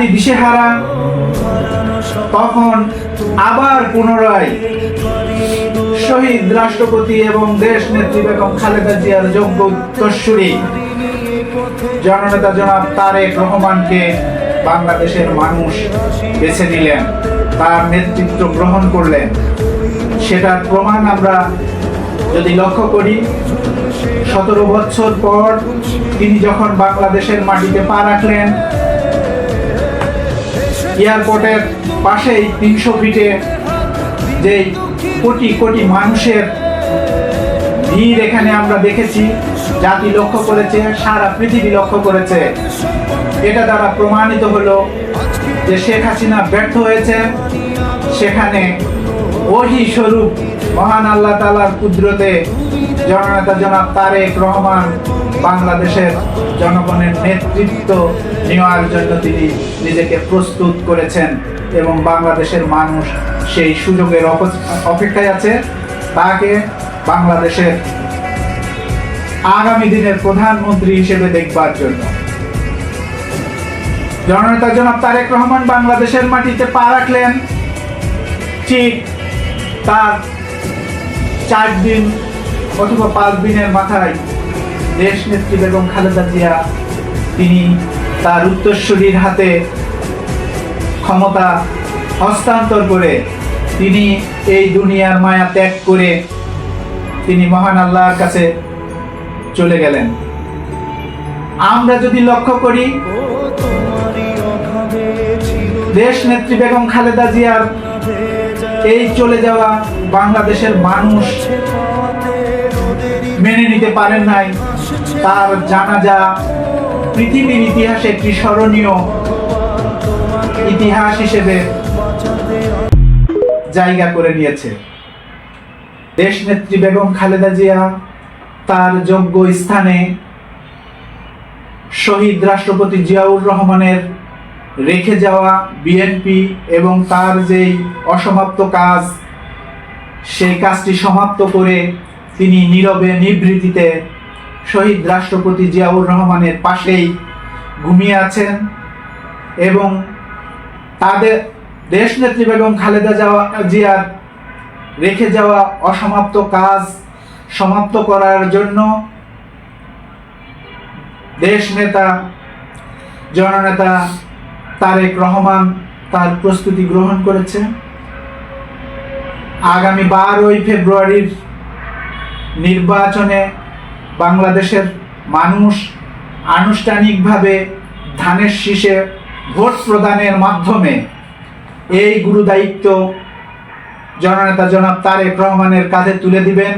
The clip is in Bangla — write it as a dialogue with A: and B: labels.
A: জাতি দিশেহারা, তখন আবার পুনরায় শহীদ রাষ্ট্রপতি এবং দেশ নেত্রী বেগম খালেদা জিয়ার যোগ্য উত্তরসূরি জননেতা জনাব তারেক রহমানকে বাংলাদেশের মানুষ বেছে নিলেন, তার নেতৃত্ব গ্রহণ করলেন। সেটার প্রমাণ আমরা যদি লক্ষ্য করি, 17 বছর পর তিনি যখন বাংলাদেশের মাটিতে পা রাখলেন, এয়ারপোর্টের পাশেই 300 ফিটে যে কোটি কোটি মানুষের ভিড় এখানে আমরা দেখেছি, জাতি লক্ষ্য করেছে, সারা পৃথিবী লক্ষ্য করেছে। এটা দ্বারা প্রমাণিত হলো যে শেখ হাসিনা ব্যর্থ হয়েছে। সেখানে ওহী স্বরূপ মহান আল্লাহ তাআলার কুদরতে জননেতা জনাব তারেক রহমান বাংলাদেশের জনগণের নেতৃত্ব নেওয়ার জন্য তিনি নিজেকে প্রস্তুত করেছেন এবং বাংলাদেশের মানুষ সেই সুযোগের অপেক্ষায় আছে তাকে বাংলাদেশের আগামী দিনের প্রধানমন্ত্রী হিসেবে দেখবার জন্য। জননেতা জনাব তারেক রহমান বাংলাদেশের মাটিতে পা রাখলেন, ঠিক তার 4 দিন অথবা 5 দিনের মাথায় দেশ নেত্রী বেগম খালেদা জিয়া তিনি তার উত্তরসূরির হাতে ক্ষমতা হস্তান্তর করে তিনি এই দুনিয়ার মায়া ত্যাগ করে তিনি মহান আল্লাহর কাছে চলে গেলেন। আমরা যদি লক্ষ্য করি, দেশ নেত্রী বেগম খালেদা জিয়ার এই চলে যাওয়া বাংলাদেশের মানুষ মেনে নিতে পারেন নাই। তার জানাজা পৃথিবীর ইতিহাসে একটি স্মরণীয় ইতিহাস হিসেবে জায়গা করে নিয়েছে। দেশ নেত্রী বেগম খালেদা জিয়া তার যোগ্য স্থানে শহীদ রাষ্ট্রপতি জিয়াউর রহমানের রেখে যাওয়া বিএনপি এবং তার যেই অসমাপ্ত কাজ, সেই কাজটি সমাপ্ত করে তিনি নীরবে নিভৃতিতে শহীদ রাষ্ট্রপতি জিয়াউর রহমানের পাশেই ঘুমিয়ে আছেন এবং তাদের দেশ নেত্রী বেগম খালেদা জিয়ার রেখে যাওয়া অসমাপ্ত কাজ সমাপ্ত করার জন্য দেশ নেতা জননেতা তারেক রহমান তার প্রস্তুতি গ্রহণ করেছে। আগামী 12ই ফেব্রুয়ারির নির্বাচনে বাংলাদেশের মানুষ আনুষ্ঠানিকভাবে ধানের শীষে ভোট প্রদানের মাধ্যমে এই গুরু দায়িত্ব জননেতা জনাব তারেক রহমানের কাঁধে তুলে দিবেন।